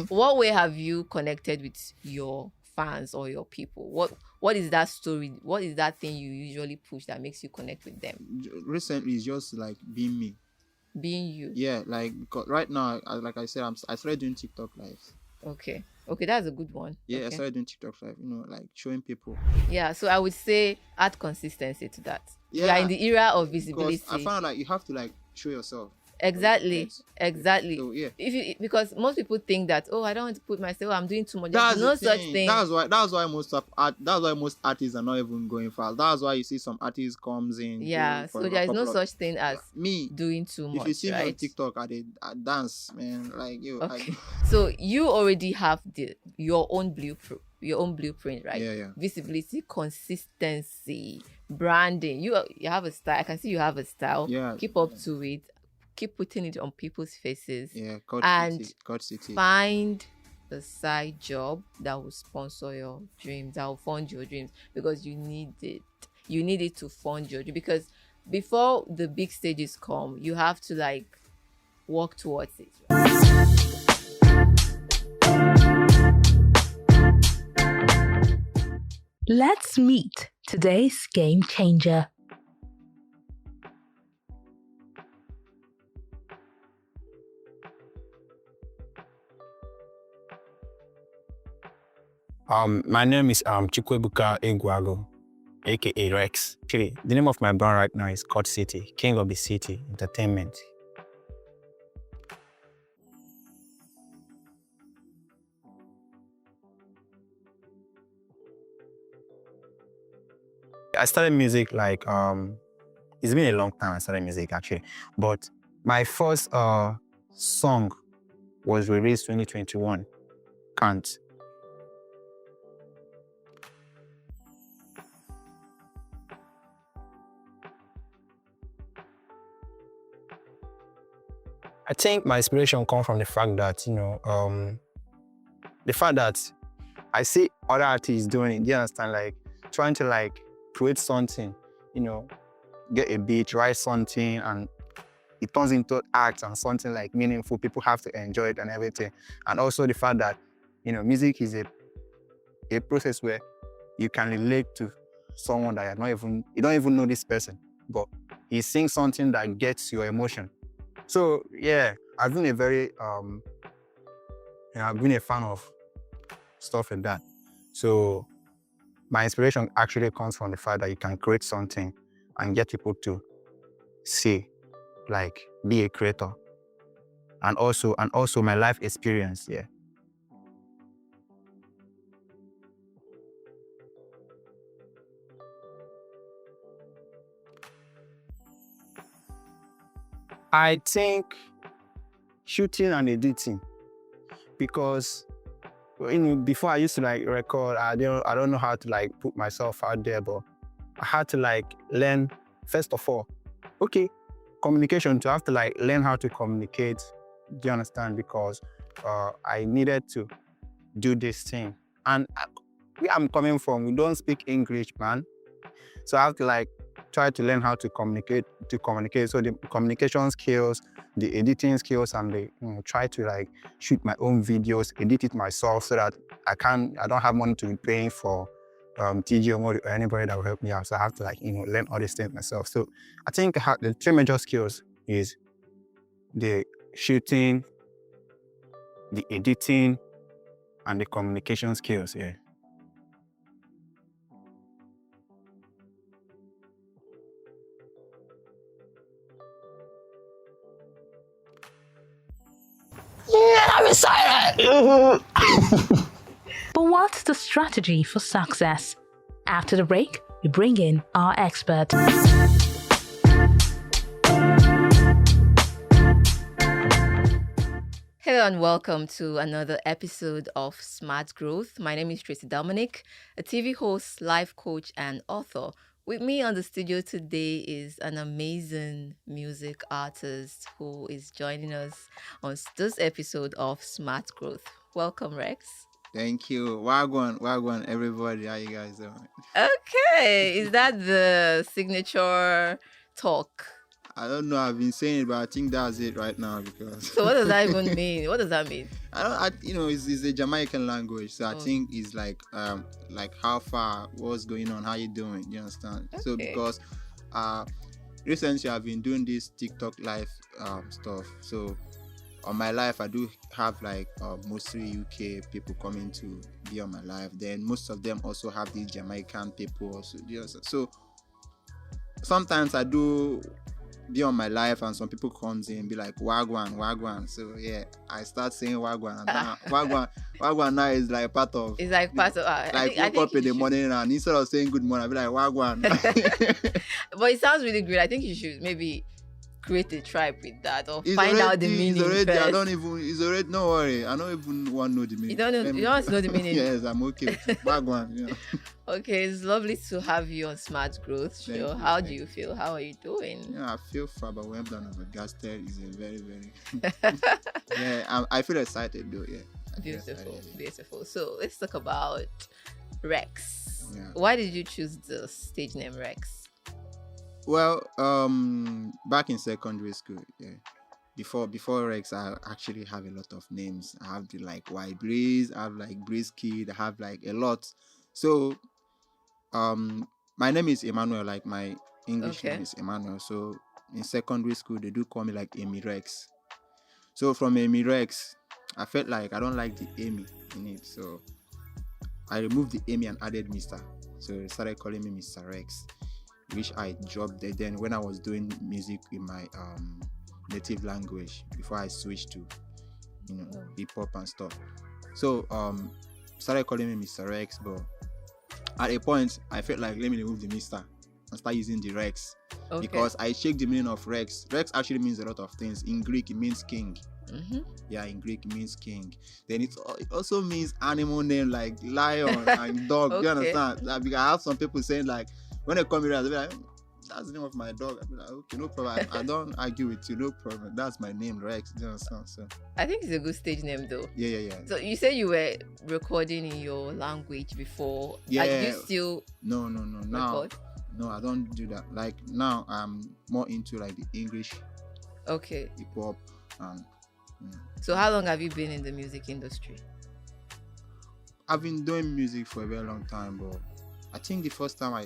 What way have you connected with your fans or your people? What is that story? What is that thing you usually push that makes you connect with them? Recently, it's just like being me. Being you. Yeah, like because right now, like I said, I started doing TikTok lives. Okay. Okay, that's a good one. Yeah, I Okay. started doing TikTok live. Like showing people. Yeah, so I would say add consistency to that. We are in Yeah, the era of because I visibility. found out like you have to like show yourself for you to Exactly. get. Exactly. So yeah, If you because most people think that, oh, I don't want to put myself, I'm doing too much. There's that's the no such thing. thing. That's why most artists are not even going fast. That's why you see some artists comes in do Yeah, so for there a is no couple of such thing as me. doing too If you much, see me on right? TikTok, I dance, man. Like you, I Okay. So you already have your own blueprint, right? yeah, yeah. Visibility, consistency, branding. You have a style. I can see you have a style. Yeah, Keep up to it. Keep putting it on people's faces. yeah. God And City, God City. find a side job that will sponsor your dreams, that will fund your dreams, because you need it. You need it to fund your dream, because before the big stages come, you have to like work towards it. Let's meet today's game changer. My name is Chikwebuka Egwago, aka Rex. Actually, the name of my brand right now is God City, King of the City Entertainment. I started music like it's been a long time I started music actually, but my first song was released 2021. Can't. I think my inspiration comes from the fact that the fact that I see other artists doing it. Do you understand? Like trying to like create something, get a beat, write something, and it turns into art and something like meaningful. People have to enjoy it and everything. And also the fact that music is a process where you can relate to someone that you don't even know this person, but he sings something that gets your emotion. So yeah, I've been I've been a fan of stuff like that. So my inspiration actually comes from the fact that you can create something and get people to see, like be a creator. And also my life experience, yeah. I think shooting and editing, because before I used to like record, I don't know how to like put myself out there, but I had to like learn first of all, okay, communication, to have to like learn how to communicate. Do you understand? Because I needed to do this thing, and where I'm coming from, we don't speak English, man. So I have to like try to learn how to communicate. So the communication skills, the editing skills, and the try to like shoot my own videos, edit it myself, so that I don't have money to be paying for TG or anybody that will help me out. So I have to like learn all these things myself. So I think the three major skills is the shooting, the editing, and the communication skills. Yeah. Yeah, I'm excited. But what's the strategy for success? After the break, we bring in our expert. Hello and welcome to another episode of Smart Growth. My name is Tracy Dominic, a TV host, life coach, and author. With me on the studio today is an amazing music artist who is joining us on this episode of Smart Growth. Welcome, Rex. Thank you. Wagwan, everybody. How you guys doing? Okay, is that the signature talk? I don't know. I've been saying it, but I think that's it right now because. So what does that even mean? What does that mean? I don't. It's a Jamaican language, so I Oh. think it's like how far, what's going on, how you doing? You understand? So Okay. because recently I've been doing this TikTok live stuff. So on my live, I do have like mostly UK people coming to be on my live. Then most of them also have these Jamaican people also. You understand? So sometimes I do be on my live and some people comes in and be like wagwan. So yeah, I start saying wagwan. And now, wagwan now is like part of. It's like part of. Like wake up in the morning and instead of saying good morning, I be like wagwan. But it sounds really great. I think you should maybe create a tribe with that or It's find out the already- meaning It's already. first. I don't even. It's already. No worry. I don't even want to know the meaning. You don't know. Let me- You don't want to know the meaning. Yes, I'm okay with it. Wagwan. Yeah. Okay, it's lovely to have you on Smart Growth Thank Show. you, How do thank you feel? How are you doing? Yeah, I feel overwhelmed and overgasted. Is a very, very. Yeah, I feel excited though. Yeah. I feel Beautiful, excited, beautiful. So let's talk about Rex. Yeah. Why did you choose the stage name Rex? Well, back in secondary school, yeah. Before Rex, I actually have a lot of names. I have the like Y Breeze, I have like Breeze Kid, I have like a lot. So, my name is Emmanuel. Like my English Okay. name is Emmanuel. So in secondary school, they do call me like Amy Rex. So from Amy Rex, I felt like I don't like the Amy in it. So I removed the Amy and added Mr. So they started calling me Mr. Rex, which I dropped there. Then when I was doing music in my native language before I switched to hip hop and stuff. So started calling me Mr. Rex, but at a point I felt like let me remove the Mr. and start using the Rex. Okay. Because I checked the meaning of Rex. Rex actually means a lot of things. In Greek, it means king. Mm-hmm. Yeah, in Greek, it means king. Then it also means animal name like lion and dog. Do you Okay. understand? Like, because I have some people saying like, when they come here, they'll be like, that's the name of my dog. I'll be like, okay, no problem. I don't argue with you, no problem. That's my name, Rex. Do you understand? So I think it's a good stage name though. yeah. So you said you were recording in your language before. Yeah. Do you still No. Now, record? no, I don't do that. Like now, I'm more into like the English Okay. hip hop and. So how long have you been in the music industry? I've been doing music for a very long time, but I think the first time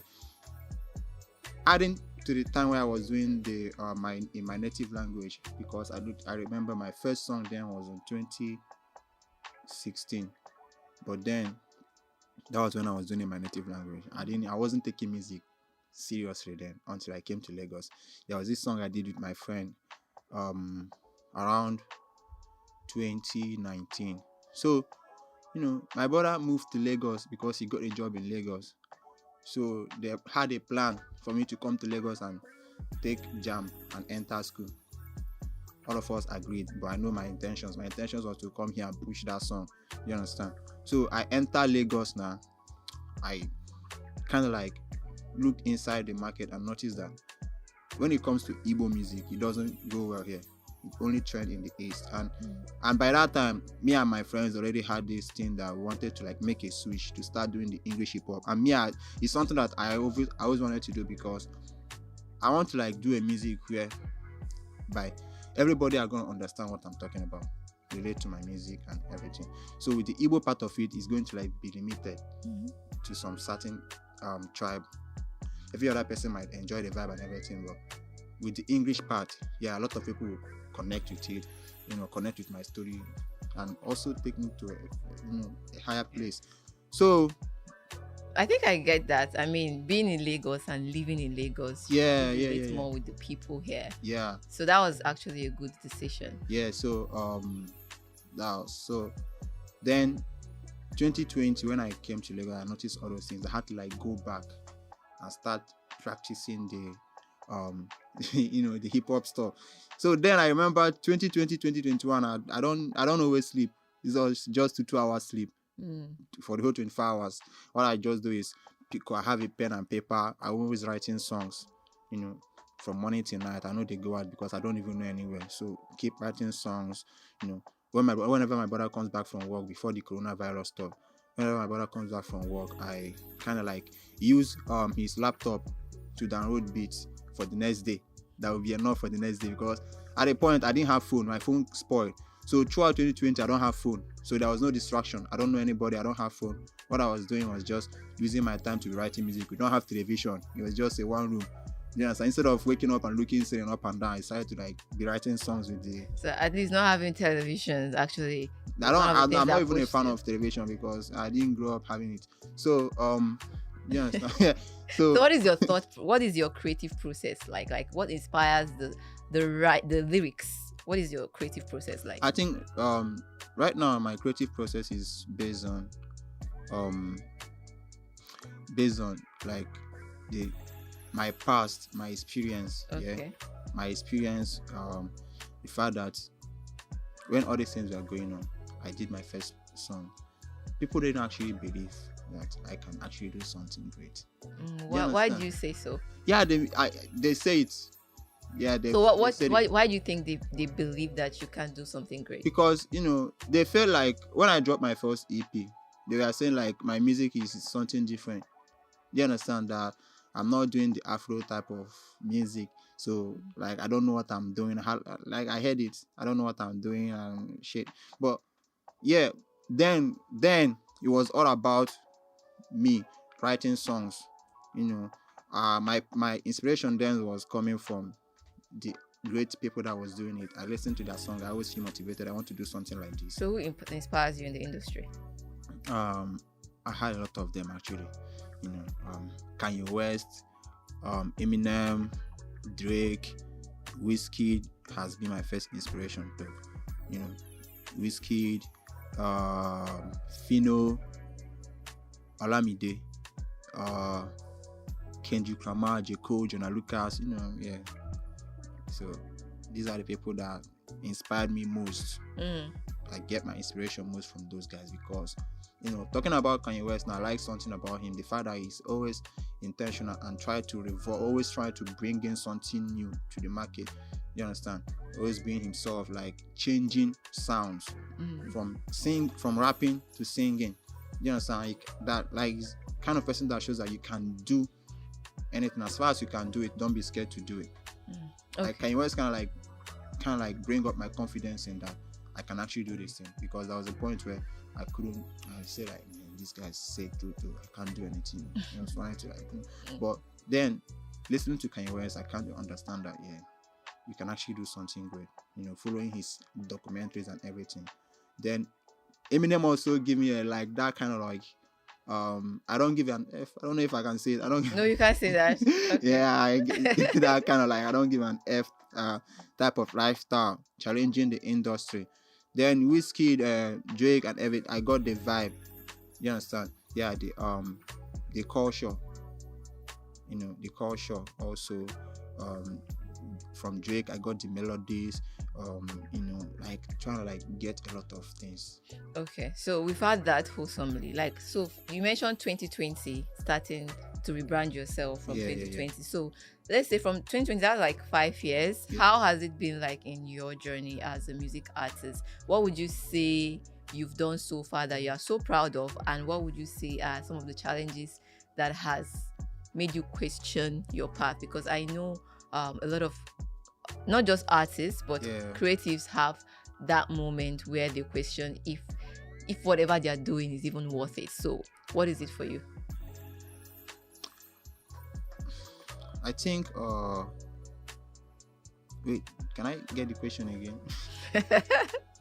adding to the time where I was doing the in my native language, because I remember my first song then was in 2016, but then that was when I was doing it in my native language. I wasn't taking music seriously then until I came to Lagos. There was this song I did with my friend around 2019. So my brother moved to Lagos because he got a job in Lagos. So they had a plan for me to come to Lagos and take JAM and enter school. All of us agreed, but I know my intentions. My intentions was to come here and push that song. You understand? So I enter Lagos now. I kind of like looked inside the market and noticed that when it comes to Igbo music, it doesn't go well here. It only trend in the East, and by that time, me and my friends already had this thing that we wanted to like make a switch to start doing the English hip hop. And it's something that I always wanted to do because I want to like do a music where by everybody are gonna understand what I'm talking about, relate to my music and everything. So with the Igbo part of it, is going to like be limited to some certain tribe. Every other person might enjoy the vibe and everything, but with the English part, yeah, a lot of people will connect with it, connect with my story, and also take me to a higher place. So I think I get that. I mean, being in Lagos and living in Lagos, you relate more with the people here. Yeah. So that was actually a good decision. Yeah. So then 2020 when I came to Lagos, I noticed all those things. I had to like go back and start practicing the the hip hop stuff. So then I remember 2020, 2021, I don't always sleep. It's just 2 hours sleep for the whole 24 hours. What I just do is I have a pen and paper. I'm always writing songs, from morning till night. I know they go out because I don't even know anywhere. So keep writing songs, whenever my brother comes back from work before the coronavirus stuff. Whenever my brother comes back from work, I kind of like use his laptop to download beats for the next day. that would be enough for the next day, because at a point I didn't have phone. My phone spoiled. So throughout 2020, I don't have phone. So there was no distraction. I don't know anybody. I don't have phone. What I was doing was just using my time to be writing music. We don't have television. It was just a one room. Yeah, so instead of waking up and looking, sitting up and down, I decided to like be writing songs with the. So at least not having televisions actually. I'm not even a fan of television because I didn't grow up having it. So yeah. So what is your thought? What is your creative process like? Like what inspires the lyrics? What is your creative process like? I think right now my creative process is based on like my past, my experience. Okay. Yeah, my experience. The fact that when all these things were going on, I did my first song. People didn't actually believe that I can actually do something great. Why do you say so? Yeah, they say it. Yeah, so why do you think they believe that you can do something great? Because they felt like when I dropped my first EP, they were saying like my music is something different. They understand that I'm not doing the Afro type of music, so like I don't know what I'm doing. Like I heard it, I don't know what I'm doing and shit. But yeah, then it was all about me writing songs. My inspiration then was coming from the great people that was doing it. I listened to that song. I always feel motivated. I want to do something like this. So who inspires you in the industry? I had a lot of them actually. Kanye West, Eminem, Drake, Wizkid has been my first inspiration. Wizkid, Fino, Olamide, Kendrick Lamar, J. Cole, Jonah Lucas. Yeah. So these are the people that inspired me most. I get my inspiration most from those guys because, talking about Kanye West, now I like something about him. The fact that he's always intentional and always trying to bring in something new to the market. You understand? Always being himself, like changing sounds from rapping to singing. You understand? He's kind of person that shows that you can do anything. As far as you can do it, don't be scared to do it. Okay. Like Kanye West kind of like bring up my confidence in that I can actually do this thing, because there was a point where I couldn't say like, man, this guy's sick too. I can't do anything. I was trying to but then listening to Kanye West, I can't understand that you can actually do something great. Following his documentaries and everything. Then Eminem also give me that kind of like I don't give an F. I don't know if I can say it. I don't. No, you can't say that. Okay. Yeah, I get that kind of like I don't give an F type of lifestyle, challenging the industry. Then Wizkid, Drake, and everything. I got the vibe. You understand? Yeah, the culture. The culture also. From Drake, I got the melodies. Like trying to like get a lot of things. Okay, so we've had that wholesomely. Like, so you mentioned 2020 starting to rebrand yourself from 2020. Yeah. So let's say from 2020, that's like 5 years. Yeah. How has it been like in your journey as a music artist? What would you say you've done so far that you are so proud of, and what would you say are some of the challenges that has made you question your path? Because I know a lot of not just artists but creatives have that moment where they question if whatever they are doing is even worth it. So what is it for you? I think wait, can I get the question again?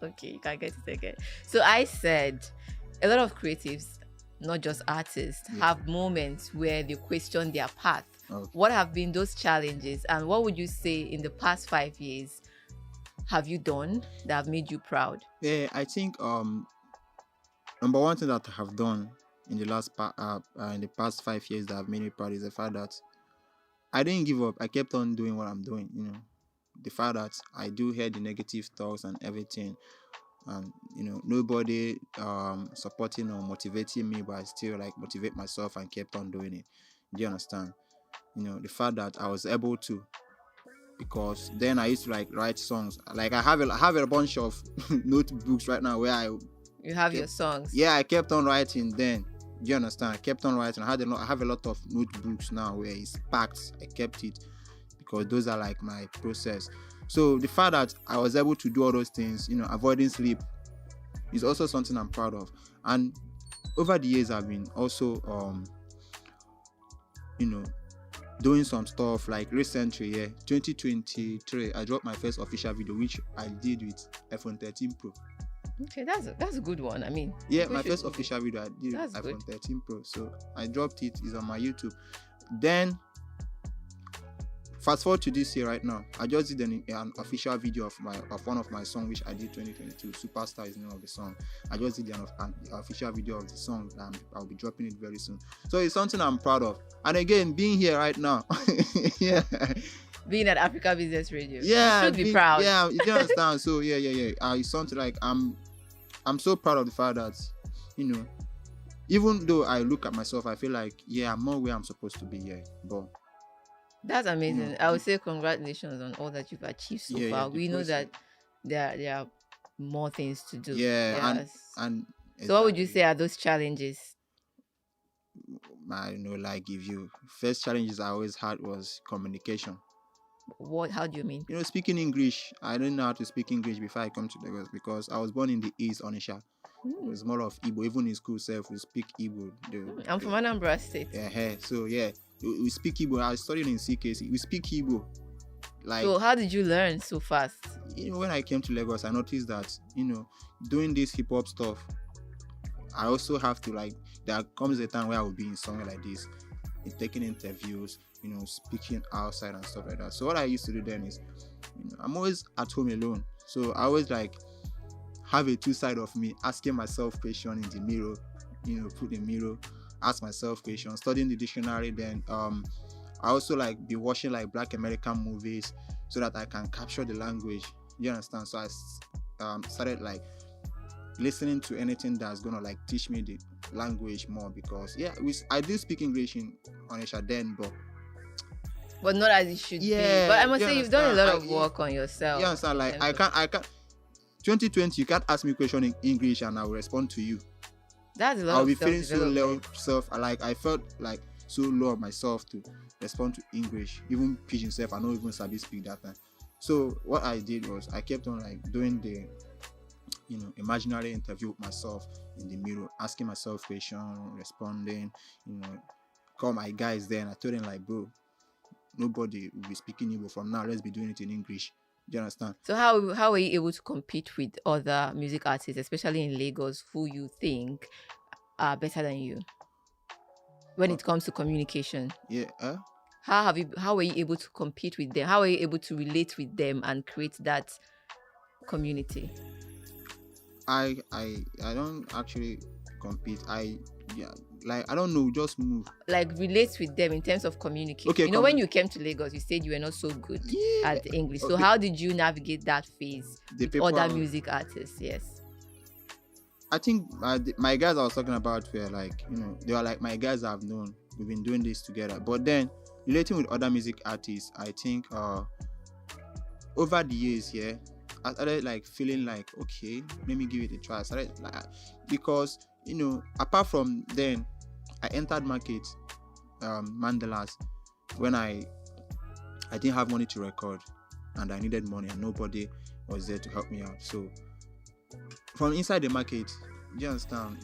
Okay, you can get it again. So I said a lot of creatives, not just artists, have moments where they question their path. Okay. What have been those challenges, and what would you say in the past 5 years have you done that have made you proud? Yeah, I think number one thing that I have done in the past 5 years that have made me proud is the fact that I didn't give up. I kept on doing what I'm doing. The fact that I do hear the negative talks and everything, and nobody supporting or motivating me, but I still like motivate myself and kept on doing it. Do you understand? The fact that I was able to, because then I used to like write songs. Like I have a bunch of notebooks right now where you have your songs. Yeah, I kept on writing then. Do you understand? I kept on writing. I have a lot of notebooks now where it's packed. I kept it because those are like my process. So the fact that I was able to do all those things, avoiding sleep, is also something I'm proud of. And over the years, I've been also, doing some stuff. Like recently, 2023, I dropped my first official video, which I did with iPhone 13 Pro. Okay, that's a good one. I mean, My first official video I did with iPhone 13 Pro. So I dropped it. It's on my YouTube. Then fast forward to this year right now, I just did an official video of one of my songs, which I did 2022. Superstar is the name of the song. I just did an official video of the song, and I'll be dropping it very soon. So it's something I'm proud of. And again, being here right now, being at Africa Business Radio, you should be proud. Yeah, you understand. So it's something like I'm so proud of the fact that, even though I look at myself, I feel like I'm not where I'm supposed to be here, but that's amazing. I would say congratulations on all that you've achieved so far. We know that there are more things to do. And so what would you say are those challenges? I know, like, if you first challenges I always had was communication. How do you mean? Speaking English. I didn't know how to speak English before I come to Lagos, because I was born in the East, Onisha. It was more of Igbo. Even in school self, we speak Igbo. I'm from Anambra State. So we speak Igbo. I studied in CKC. We speak Igbo. Like, so how did you learn so fast? When I came to Lagos, I noticed that doing this hip hop stuff, I also have to, like, there comes a time where I will be in somewhere like this, taking interviews, speaking outside and stuff like that. So what I used to do then is, I'm always at home alone. So I always like have a two side of me, asking myself questions in the mirror, put the mirror, ask myself questions, studying the dictionary. Then I also like be watching like Black American movies so that I can capture the language. You understand? So I started like listening to anything that's gonna like teach me the language more, because I do speak English in Onisha then, but not as it should be. But I must say you've done a lot of work on yourself. You understand? Like I can't 2020, you can't ask me a question in English and I will respond to you. That's a lot. I'll be feeling so low I felt like so low of myself to respond to English, even pidgin self. I don't even sabi speak that time. So what I did was I kept on like doing the imaginary interview with myself in the mirror, asking myself questions, responding, call my guys there, and I told them like, bro, nobody will be speaking Igbo from now. Let's be doing it in English. Do you understand? So how were you able to compete with other music artists, especially in Lagos, who you think are better than you when it comes to communication? How were you able to compete with them? How were you able to relate with them and create that community? I don't actually compete. I don't know, just move. Like, relate with them in terms of communication. Okay, when you came to Lagos, you said you were not so good at English. So how did you navigate that phase with other music artists? Yes. I think my guys I was talking about were like, they were like my guys I've known. We've been doing this together. But then relating with other music artists, I think over the years, I started like feeling like, okay, let me give it a try. I started like, because apart from then, I entered market, Mandalas, when I didn't have money to record and I needed money and nobody was there to help me out. So from inside the market, do you understand?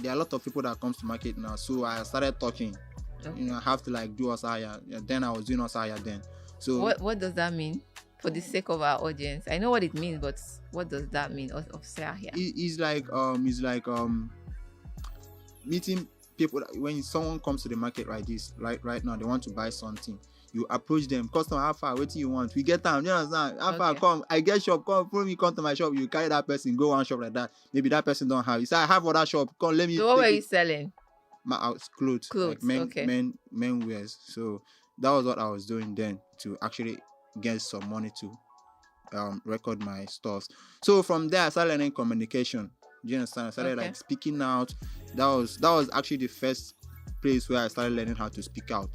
There are a lot of people that comes to market now. So I started talking. Okay. I have to like do Osaya. Then I was doing Osaya then. So what does that mean? For the sake of our audience, I know what it means, but what does that mean? Osaya? It's like meeting people. When someone comes to the market like this, right now, they want to buy something. You approach them, customer, how far? What do you want? We get time. You understand? How far? Come, I get shop. Come, follow me. Come to my shop. You carry that person, go one shop like that. Maybe that person don't have. You say I have other shop. Come, let me. So what were you selling? My clothes, like men wears. So that was what I was doing then to actually get some money to record my stuff. So from there, I started learning communication. Do you understand? I started like speaking out. That was actually the first place where I started learning how to speak out.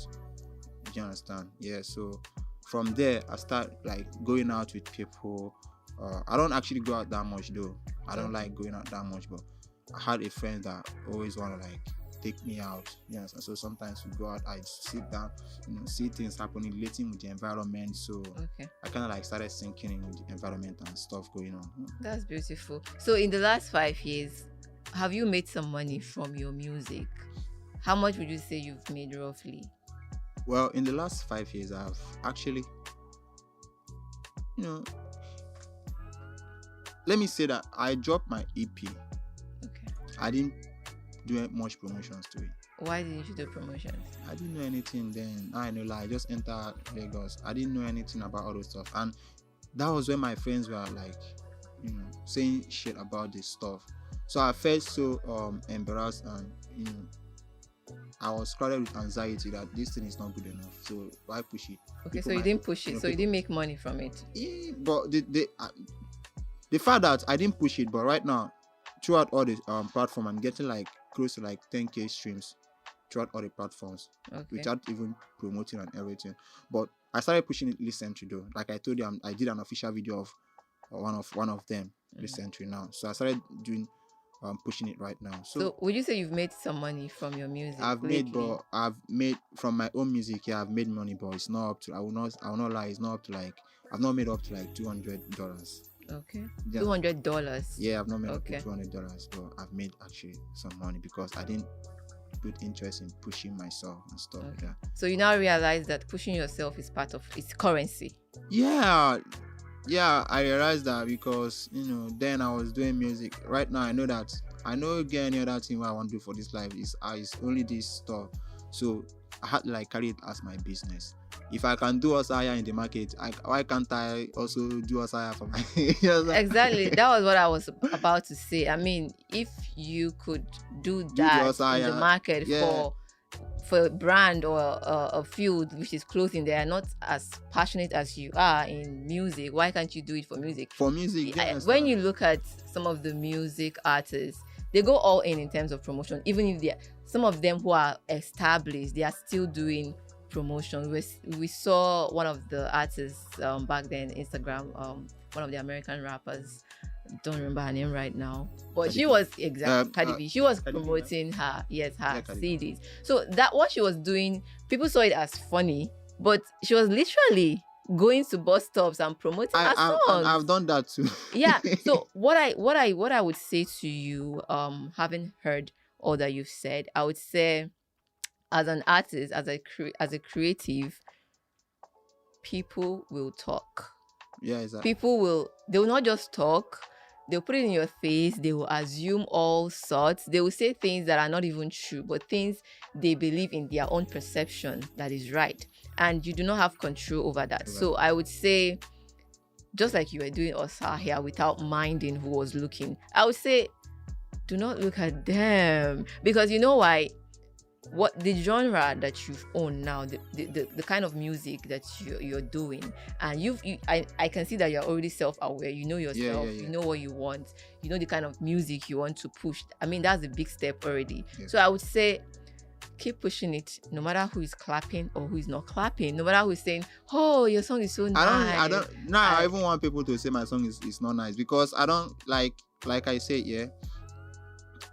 Do you understand? Yeah. So from there, I start like going out with people. I don't actually go out that much though. I don't like going out that much, but I had a friend that always want to like take me out. Yes, and so sometimes we go out, I sit down, see things happening, relating with the environment. So Okay. I kind of like started sinking in with the environment and stuff going on. That's beautiful. So in the last 5 years, have you made some money from your music? How much would you say you've made roughly? Well, in the last 5 years, I've actually, let me say that I dropped my EP. Okay. I didn't do much promotions to it. Why didn't you do promotions? I didn't know anything then. I know, like, I just entered Lagos. I didn't know anything about all those stuff. And that was when my friends were like, saying shit about this stuff. So I felt so embarrassed, and I was crowded with anxiety that this thing is not good enough. So why push it? Okay, People so you might- didn't push it, so you didn't make money from it. Yeah, but the fact that I didn't push it, but right now, throughout all the platform, I'm getting like close to like 10K streams throughout all the platforms Okay. without even promoting and everything. But I started pushing it recently though. Like I told you, I did an official video of one of them recently now. So I started doing pushing it right now. So would you say you've made some money from your music? I've lately? made from my own music. Yeah, I've made money, but it's not up to. I will not lie. It's not up to like. I've not made up to like $200. Okay. Yeah. $200. Yeah, I've not made Okay. up to $200, but I've made actually some money because I didn't put interest in pushing myself and stuff like Okay. that. So you now realize that pushing yourself is part of its currency. Yeah, I realized that because then I was doing music. Right now, I know get any other thing what I want to do for this life is only this stuff. So I had to like carry it as my business. If I can do us higher in the market, why can't I also do us higher for my? Exactly. That was what I was about to say. I mean, if you could do that us in the higher, market yeah. for a brand or a field which is clothing, they are not as passionate as you are in music. Why can't you do it for music? For music, When you look at some of the music artists, they go all in terms of promotion. Even if some of them who are established, they are still doing promotion. We saw one of the artists back then, Instagram, one of the American rappers. Don't remember her name right now, but Cardi she B. was Cardi B. She was Cardi B, promoting her Cardi B. CDs. So that what she was doing, people saw it as funny, but she was literally going to bus stops and promoting her songs. I've done that too. Yeah. So what I would say to you, having heard all that you've said, I would say, as an artist, as a creative, people will talk. Yeah, exactly. They will not just talk, they'll put it in your face, they will assume all sorts, they will say things that are not even true, but things they believe in their own perception that is right, and you do not have control over that. So I would say, just like you were doing Osa here without minding who was looking, I would say do not look at them, because you know why? What the genre that you've owned now, the kind of music that you're doing, and I can see that you're already self-aware. You know yourself. Yeah. You know what you want. You know the kind of music you want to push. I mean, that's a big step already. Yeah. So I would say keep pushing it, no matter who is clapping or who is not clapping, no matter who is saying, "Oh, your song is so nice." I don't. Now I even want people to say my song is not nice, because I don't like I said, yeah.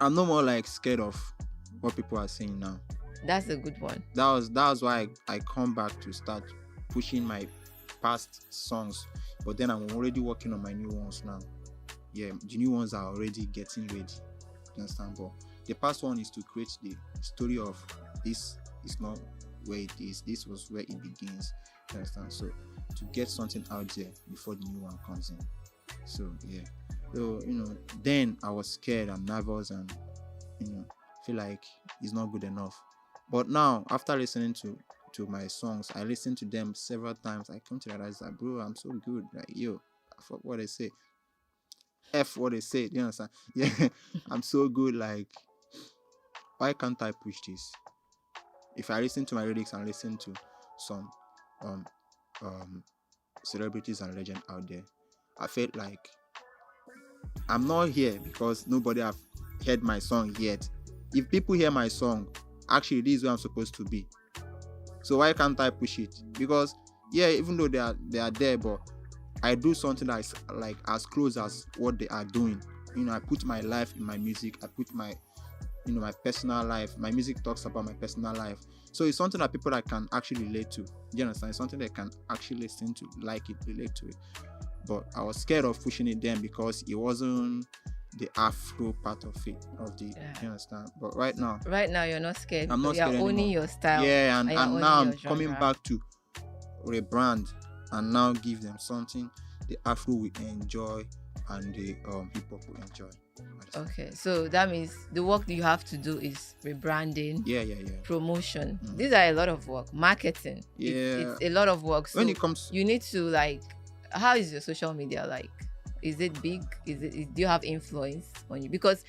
I'm no more like scared of what people are saying now. That's a good one. That was why I come back to start pushing my past songs, but then I'm already working on my new ones now. Yeah, the new ones are already getting ready. You understand? But the past one is to create the story of this is not where it is. This was where it begins. You understand? So to get something out there before the new one comes in. So yeah. So then I was scared and nervous and feel like it's not good enough. But now, after listening to my songs, I listen to them several times. I come to realize that, bro, I'm so good. Like, yo, fuck what they say. F what they say. You understand? Yeah, I'm so good. Like, why can't I push this? If I listen to my lyrics and listen to some celebrities and legends out there, I felt like I'm not here because nobody have heard my song yet. If people hear my song, actually this is where I'm supposed to be. So why can't I push it? Because yeah, even though they are there, but I do something that's like as close as what they are doing. I put my life in my music. I put my my personal life. My music talks about my personal life. So it's something that people that can actually relate to. You understand? It's something they can actually listen to, like it, relate to it. But I was scared of pushing it then because it wasn't the Afro part of it, you understand? But right now you're not scared. I'm not You're scared owning anymore. your style. Yeah, and you're now owning I'm your coming genre. back to rebrand and now give them something the Afro will enjoy and the hip hop will enjoy. Okay, so that means the work that you have to do is rebranding, Yeah. promotion. These are a lot of work. Marketing. Yeah. It's a lot of work. So When it comes, you need to, like, how is your social media like? Is it big? Do you have influence on you? Because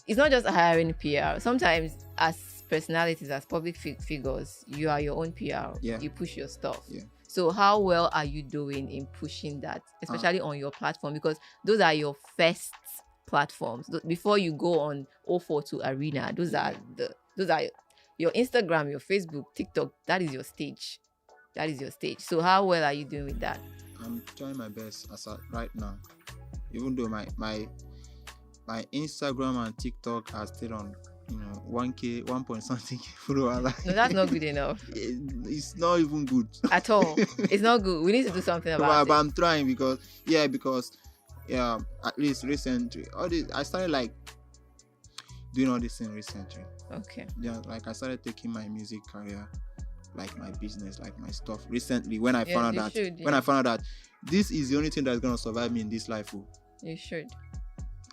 it's not just hiring PR. Sometimes as personalities, as public figures, you are your own PR. Yeah. You push your stuff. Yeah. So how well are you doing in pushing that, especially on your platform? Because those are your first platforms. Before you go on 042 Arena, those are your Instagram, your Facebook, TikTok. That is your stage. So how well are you doing with that? I'm trying my best as of right now. Even though my Instagram and TikTok are still on 1K, 1 point something followers. No, that's not good enough. It's not even good at all. It's not good. We need to do something about it. But I'm trying because at least recently, I started like doing all this thing recently. Okay. Yeah, like I started taking my music career like my business, like my stuff recently when I found out that this is the only thing that's gonna survive me in this life. You should.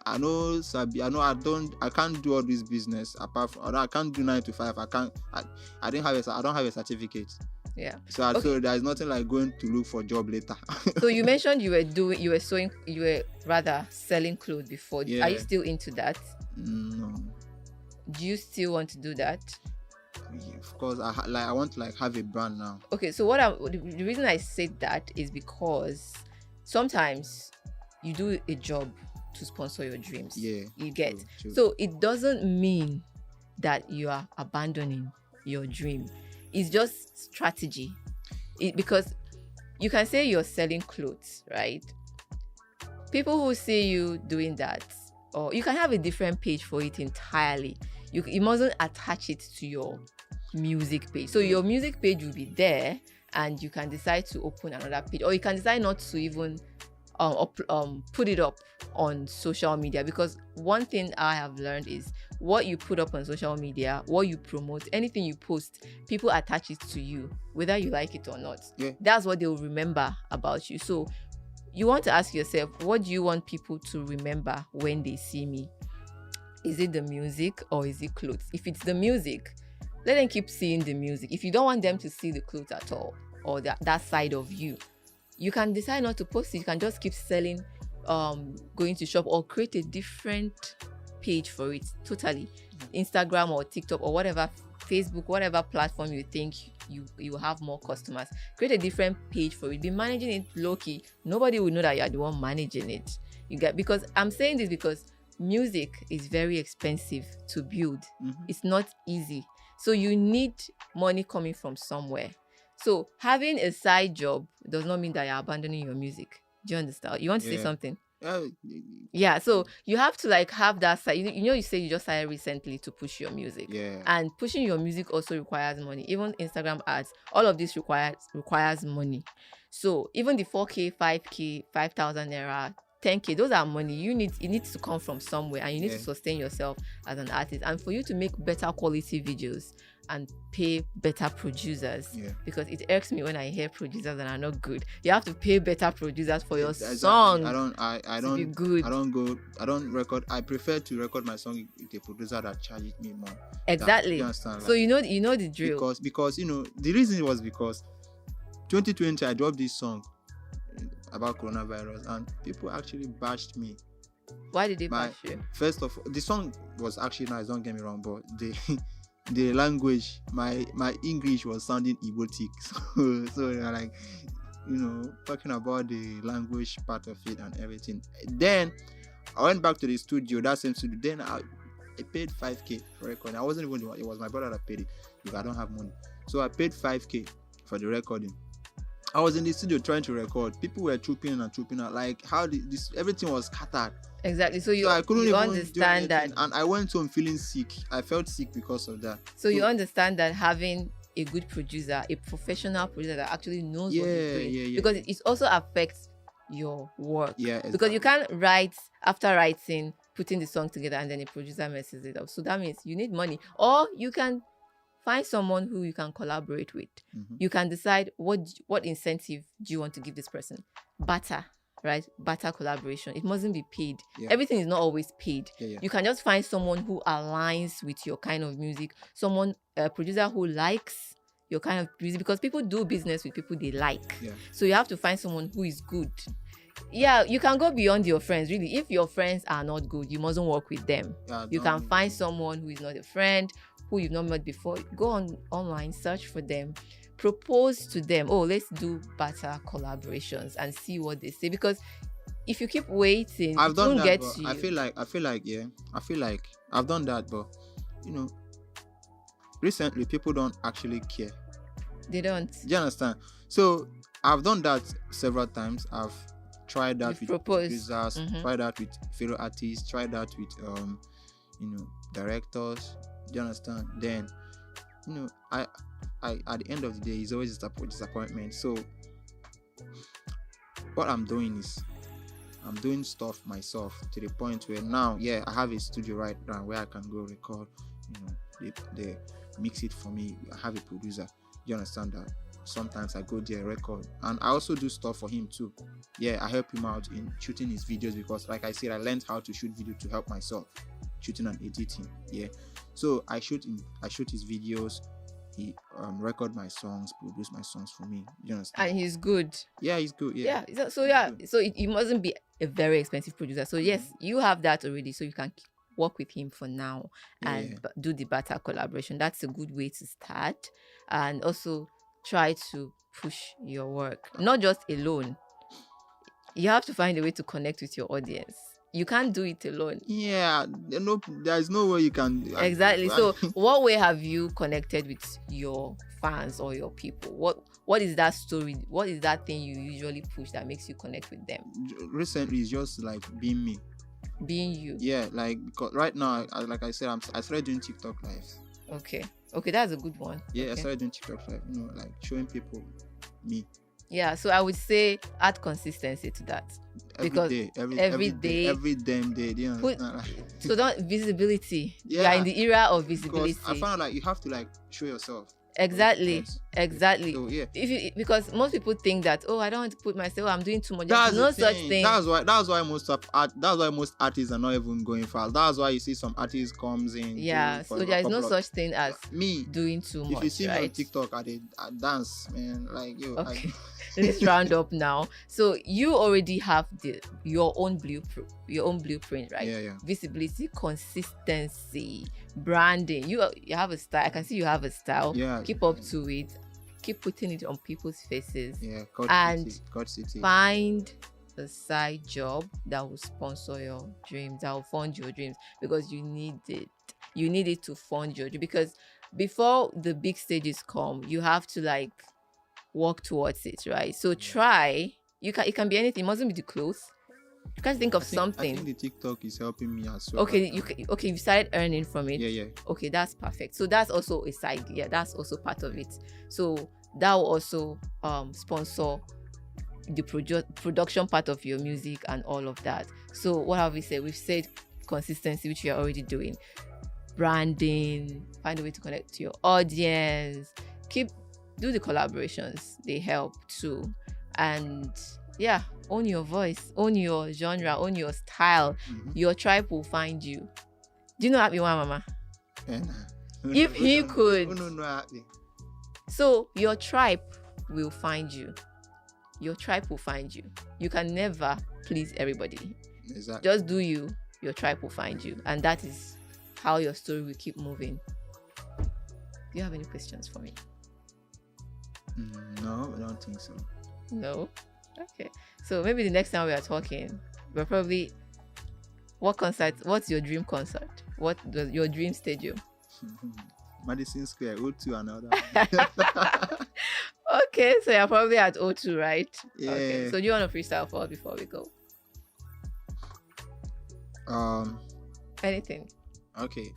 I know I can't do all this business apart from I can't do 9 to 5. I don't have a certificate. Yeah. So there's nothing like going to look for a job later. So you mentioned you were rather selling clothes before. Yeah. Are you still into that? No. Do you still want to do that? Yeah, of course, I want to have a brand now. Okay, so the reason I said that is because sometimes you do a job to sponsor your dreams. Yeah. You get. True. So it doesn't mean that you are abandoning your dream. It's just strategy. Because you can say you're selling clothes, right? People who see you doing that, or you can have a different page for it entirely. You mustn't attach it to your music page. So your music page will be there, and you can decide to open another page, or you can decide not to even put it up on social media. Because one thing I have learned is what you put up on social media, what you promote, anything you post, people attach it to you, whether you like it or not. Yeah. That's what they'll remember about you. So you want to ask yourself, what do you want people to remember when they see me? Is it the music or is it clothes? If it's the music, let them keep seeing the music. If you don't want them to see the clothes at all, or that side of you, you can decide not to post it. You can just keep selling, going to shop, or create a different page for it. Totally. Instagram or TikTok or whatever, Facebook, whatever platform you think you have more customers. Create a different page for it. Be managing it low-key. Nobody will know that you're the one managing it. Because I'm saying this because music is very expensive to build. It's not easy. So you need money coming from somewhere. So having a side job does not mean that you're abandoning your music. Do you understand? You want to say something? Yeah, so you have to have that side. You say you just started recently to push your music. Yeah. And pushing your music also requires money. Even Instagram ads, all of this requires money. So even the 4K, 5K, 5,000 naira, 10K, those are money. It needs to come from somewhere, and you need to sustain yourself as an artist. And for you to make better quality videos and pay better producers, because it irks me when I hear producers that are not good. You have to pay better producers for your song. I don't be good. I don't record. I prefer to record my song with a producer that charges me more. Exactly. You understand? So you know the drill. Because the reason was because 2020 I dropped this song about coronavirus, and people actually bashed me. Why did they bash you? First of all, the song was actually nice, don't get me wrong, but the language, my English was sounding erotic. So they're like, talking about the language part of it and everything. Then I went back to the studio, that same studio. Then I paid 5K for recording. I wasn't even it was my brother that paid it because I don't have money. So I paid 5K for the recording. I was in the studio trying to record. People were trooping in and trooping out. Like how everything was scattered. Exactly. So So I couldn't you even understand do anything, that. and I went home feeling sick. I felt sick because of that. So you understand that having a good producer, a professional producer that actually knows what he's doing, yeah. because it also affects your work. Yeah, Because you exactly. can't write after writing, putting the song together, and then a producer messes it up. So that means you need money, or you can find someone who you can collaborate with. Mhm. You can decide what incentive do you want to give this person. Barter, right? Barter collaboration. It mustn't be paid. Yeah. Everything is not always paid. Yeah. You can just find someone who aligns with your kind of music, a producer who likes your kind of music, because people do business with people they like. Yeah. So you have to find someone who is good. Yeah, you can go beyond your friends, really. If your friends are not good, you mustn't work with them. Yeah, You don't- can find someone who is not a friend, who you've not met before. Go online, search for them, propose to them. Oh, let's do barter collaborations and see what they say. Because if you keep waiting, I've it done won't that, get but to you. I feel like I've done that, but recently people don't actually care. They don't. Do you understand? So I've done that several times. I've tried that You've with proposed. producers, Mhm. tried that with fellow artists, tried that with directors. Do you understand? Then I at the end of the day, it's always disappointment. So what I'm doing is I'm doing stuff myself to the point where now, I have a studio right now where I can go record. They mix it for me. I have a producer. You understand that? Sometimes I go there, record, and I also do stuff for him too. I help him out in shooting his videos, because like I said, I learned how to shoot video to help myself, shooting and editing. So I shoot his videos. He record my songs, produce my songs for me. You understand? And he's good. Yeah, he's good. Yeah. He's So it mustn't be a very expensive producer. So yes, you have that already. So you can work with him for now and do the barter collaboration. That's a good way to start, and also try to push your work, not just alone. You have to find a way to connect with your audience. You can't do it alone. Yeah, no, there's no way you can. Exactly. So what way have you connected with your fans or your people? What is that story? What is that thing you usually push that makes you connect with them? Recently, it's just like being me. Being you. Yeah, like, because right now, like I said, I started doing TikTok lives. Okay, that's a good one. Yeah, okay. I started doing TikTok live, like showing people me. Yeah, so I would say add consistency to that. Every day. Every day. Every damn day. You know, so don't visibility. Yeah, you are in the era of visibility. Because I found out you have to like show yourself. Exactly. So, yeah. Because most people think that, I don't want to put myself. I'm doing too much. That's There's no such thing. That's why most artists are not even going fast. That's why you see some artists comes in. Yeah. So there is no such thing as me doing too much. If you see right? me on TikTok, I dance, man. Like yo. Okay. Let's round up now. So you already have your own blueprint, right? Yeah. Visibility, consistency, branding. You have a style. I can see you have a style. Yeah. Keep up to it. Keep putting it on people's faces. Yeah. God City. Find a side job that will sponsor your dreams, that will fund your dreams, because you need it. You need it to fund your dream, because before the big stages come, you have to work towards it, right? So try. It can be anything. It mustn't be the clothes. You can't think of something. I think the TikTok is helping me as well. Okay, you started earning from it. Yeah. Okay, that's perfect. So that's also a side. Yeah, that's also part of it. So that will also sponsor the production part of your music and all of that. So what have we said? We've said consistency, which you're already doing. Branding, find a way to connect to your audience. Do the collaborations, they help too. And own your voice, own your genre, own your style. Your tribe will find you. Do you know Happy One Mama? If he could. No. So your tribe will find you. Your tribe will find you. You can never please everybody. Exactly. Just do you. Your tribe will find you. And that is how your story will keep moving. Do you have any questions for me? No, I don't think so. No? Okay. So maybe the next time we are talking, we're probably... What's your dream concert? What was your dream stadium? Madison Square, O2 and all that. Okay, so you're probably at O2, right? Yeah. Okay. So do you want to freestyle for us before we go? Um. Anything. Okay.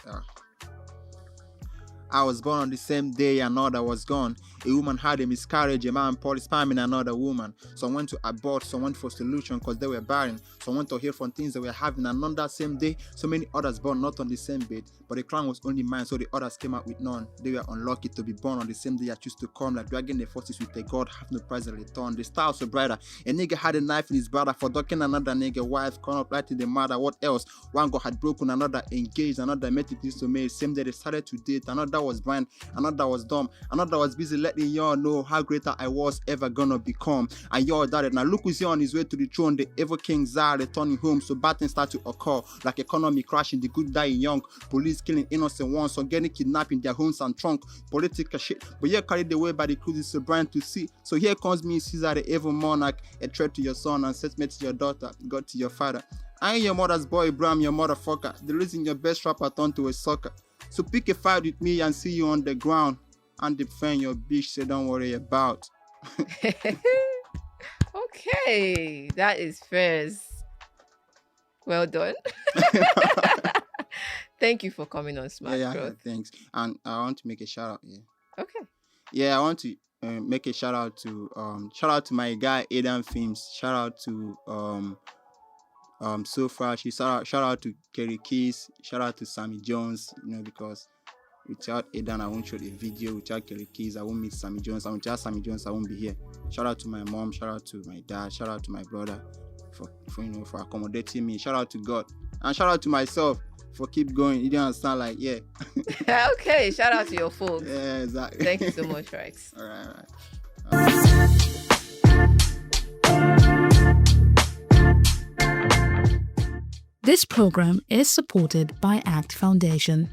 I was born on the same day another was gone. A woman had a miscarriage, a man poured sperm in another woman. Some went to abort, some went for solution because they were barren. Some went to hear from things they were having another same day. So many others born not on the same bed, but the crown was only mine, so the others came out with none. They were unlucky to be born on the same day I choose to come, like dragging the forces with a god, have no prize in return. The stars were brighter. A nigga had a knife in his brother for ducking another nigga wife, caught up right in the mother. What else? One god had broken, another engaged, another met it to me. Same day they started to date, another was blind, another was dumb, another was busy letting y'all know how greater I was ever gonna become. And y'all doubted. Now look who's here on his way to the throne, the ever king Tsar returning home. So bad things start to occur, like economy crashing, the good dying young, police killing innocent ones, so getting kidnapped in their homes and trunk, political shit. But you're carried away by the cruises so bright to see. So here comes me, Caesar, the evil monarch, a threat to your son and settlement to your daughter, God to your father. I ain't your mother's boy, bro, I'm your motherfucker. The reason your best rapper turned to a sucker. So pick a fight with me and see you on the ground and defend your bitch, so don't worry about. Okay, that is fierce. Well done. Thank you for coming on Smart Growth. Thanks. And I want to make a shout out here. Okay. Yeah, I want to make a shout out to my guy Aidan Films. Shout out to so far. Shout out to Kerry Keys. Shout out to Sammy Jones. Because without Aidan, I won't show the video. Without Kerry Keys, I won't meet Sammy Jones. And without Sammy Jones, I won't be here. Shout out to my mom. Shout out to my dad. Shout out to my brother for accommodating me. Shout out to God and shout out to myself for keep going. You don't understand, like, yeah. Okay, shout out to your folks. Yeah, exactly. Thank you so much, Rex. All right. This program is supported by ACT Foundation.